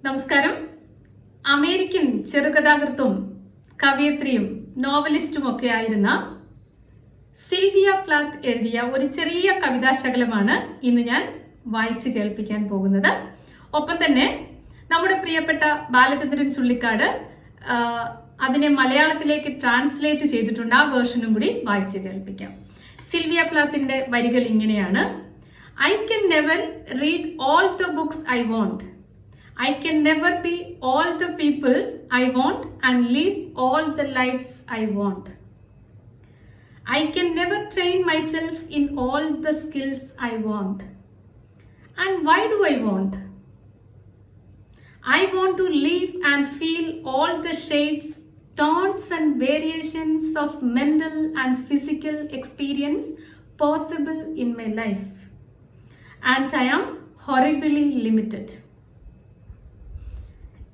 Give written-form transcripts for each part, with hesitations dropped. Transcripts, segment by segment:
നമസ്കാരം. അമേരിക്കൻ ചെറുകഥാകൃത്തും കവയിത്രിയും നോവലിസ്റ്റും ഒക്കെ ആയിരുന്ന സിൽവിയ പ്ലാത്ത് എഴുതിയ ഒരു ചെറിയ കവിതാശകലമാണ് ഇന്ന് ഞാൻ വായിച്ചു കേൾപ്പിക്കാൻ പോകുന്നത്. ഒപ്പം തന്നെ നമ്മുടെ പ്രിയപ്പെട്ട ബാലചന്ദ്രൻ ചുള്ളിക്കാട് അതിനെ മലയാളത്തിലേക്ക് ട്രാൻസ്ലേറ്റ് ചെയ്തിട്ടുണ്ട്. ആ വേർഷനും കൂടി വായിച്ചു കേൾപ്പിക്കാം. സിൽവിയ പ്ലാത്തിന്റെ വരികൾ ഇങ്ങനെയാണ്: I can never read all the books I want. I can never be all the people I want and live all the lives I want. I can never train myself in all the skills I want. And why do I want? I want to live and feel all the shades, tones and variations of mental and physical experience possible in my life. And I am horribly limited.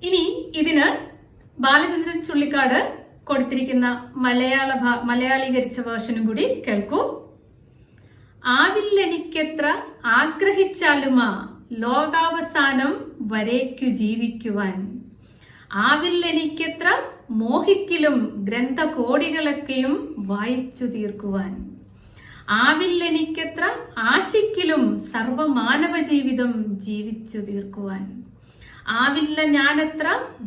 ഇനി ഇതിന് ബാലചന്ദ്രൻ ചുള്ളിക്കാട് കൊടുത്തിരിക്കുന്ന മലയാളീകരിച്ച വേർഷനും കൂടി കേൾക്കൂ. ആവില്ലെനിക്കെത്ര ആഗ്രഹിച്ചാലുമാ ലോകാവസാനം വരേക്കു ജീവിക്കുവാൻ. ആവില്ലെനിക്കെത്ര മോഹിക്കിലും ഗ്രന്ഥകോടികളൊക്കെയും വായിച്ചു തീർക്കുവാൻ. ആവില്ലെനിക്കെത്ര ആശിക്കിലും സർവമാനവ ജീവിതം ജീവിച്ചു തീർക്കുവാൻ. ആവില്ല ഞാനെത്ര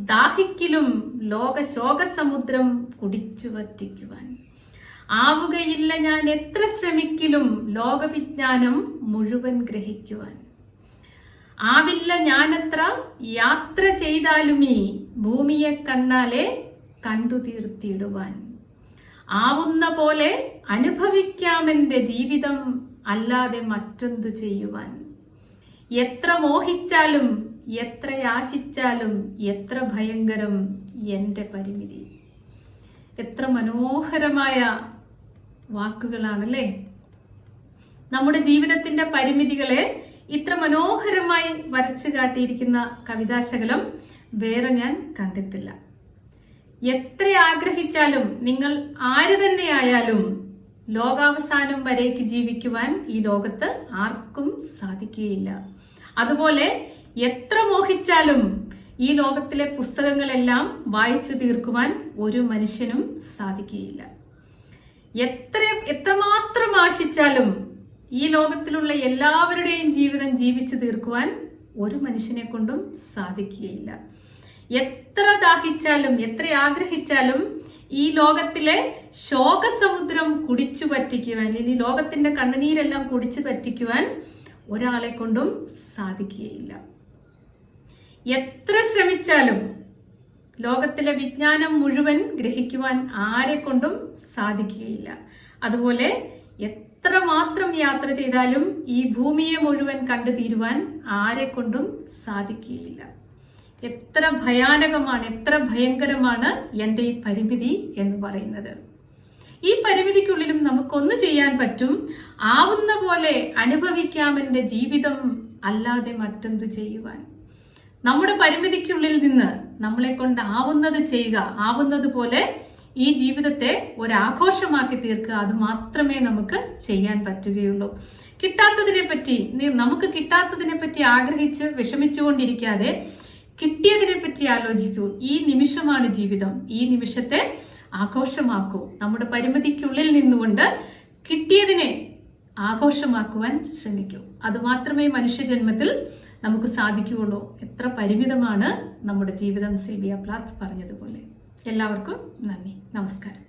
ദാഹിക്കിലും ലോകശോകസമുദ്രം കുടിച്ചു വറ്റിക്കുവാൻ. ആവുകയില്ല ഞാൻ എത്ര ശ്രമിക്കിലും ലോകവിജ്ഞാനം മുഴുവൻ ഗ്രഹിക്കുവാൻ. ആവില്ല ഞാനെത്ര യാത്ര ചെയ്താലുമീ ഭൂമിയെ കണ്ണാലെ കണ്ടു തീർത്തിടുവാൻ. ആവുന്ന പോലെ അനുഭവിക്കാമെന്റെ ജീവിതം അല്ലാതെ മറ്റൊന്തു ചെയ്യുവാൻ. എത്ര മോഹിച്ചാലും എത്ര ആശിച്ചാലും എത്ര ഭയങ്കരം എന്റെ പരിമിതി. എത്ര മനോഹരമായ വാക്കുകളാണല്ലേ. നമ്മുടെ ജീവിതത്തിന്റെ പരിമിതികളെ ഇത്ര മനോഹരമായി വരച്ചു കാട്ടിയിരിക്കുന്ന കവിതാശകലം വേറെ ഞാൻ കണ്ടിട്ടില്ല. എത്ര ആഗ്രഹിച്ചാലും നിങ്ങൾ ആര് തന്നെയായാലും ലോകാവസാനം വരേക്ക് ജീവിക്കുവാൻ ഈ ലോകത്ത് ആർക്കും സാധിക്കുകയില്ല. അതുപോലെ എത്ര മോഹിച്ചാലും ഈ ലോകത്തിലെ പുസ്തകങ്ങളെല്ലാം വായിച്ചു തീർക്കുവാൻ ഒരു മനുഷ്യനും സാധിക്കുകയില്ല. എത്രമാത്രം ആശിച്ചാലും ഈ ലോകത്തിലുള്ള എല്ലാവരുടെയും ജീവിതം ജീവിച്ചു തീർക്കുവാൻ ഒരു മനുഷ്യനെ കൊണ്ടും സാധിക്കുകയില്ല. എത്ര ദാഹിച്ചാലും എത്ര ആഗ്രഹിച്ചാലും ഈ ലോകത്തിലെ ശോകസമുദ്രം കുടിച്ചു പറ്റിക്കുവാൻ, ഈ ലോകത്തിന്റെ കണ്ണുനീരെല്ലാം കുടിച്ചു പറ്റിക്കുവാൻ ഒരാളെ കൊണ്ടും സാധിക്കുകയില്ല. എത്ര ശ്രമിച്ചാലും ലോകത്തിലെ വിജ്ഞാനം മുഴുവൻ ഗ്രഹിക്കുവാൻ ആരെ കൊണ്ടും സാധിക്കുകയില്ല. അതുപോലെ എത്രമാത്രം യാത്ര ചെയ്താലും ഈ ഭൂമിയെ മുഴുവൻ കണ്ടു തീരുവാൻ ആരെ കൊണ്ടും സാധിക്കുകയില്ല. എത്ര ഭയാനകമാണ്, എത്ര ഭയങ്കരമാണ് എൻ്റെ ഈ പരിമിതി എന്ന് പറയുന്നത്. ഈ പരിമിതിക്കുള്ളിലും നമുക്കൊന്ന് ചെയ്യാൻ പറ്റും. ആവുന്ന പോലെ അനുഭവിക്കാമെന്റെ ജീവിതം അല്ലാതെ മറ്റൊന്തു ചെയ്യുവാൻ. നമ്മുടെ പരിമിതിക്കുള്ളിൽ നിന്ന് നമ്മളെ കൊണ്ട് ആവുന്നത് ചെയ്യുക, ആവുന്നത് പോലെ ഈ ജീവിതത്തെ ഒരാഘോഷമാക്കി തീർക്കുക. അത് മാത്രമേ നമുക്ക് ചെയ്യാൻ പറ്റുകയുള്ളൂ. നമുക്ക് കിട്ടാത്തതിനെ പറ്റി ആഗ്രഹിച്ച് വിഷമിച്ചുകൊണ്ടിരിക്കാതെ കിട്ടിയതിനെ പറ്റി ആലോചിക്കൂ. ഈ നിമിഷമാണ് ജീവിതം. ഈ നിമിഷത്തെ ആഘോഷമാക്കൂ. നമ്മുടെ പരിമിതിക്കുള്ളിൽ നിന്നുകൊണ്ട് കിട്ടിയതിനെ ആഘോഷമാക്കുവാൻ ശ്രമിക്കൂ. അതുമാത്രമേ മനുഷ്യജന്മത്തിൽ നമുക്ക് സാധിക്കുകയുള്ളൂ. എത്ര പരിമിതമാണ് നമ്മുടെ ജീവിതം. സിൽവിയ പ്ലാത്ത് പറഞ്ഞതുപോലെ. എല്ലാവർക്കും നന്ദി, നമസ്കാരം.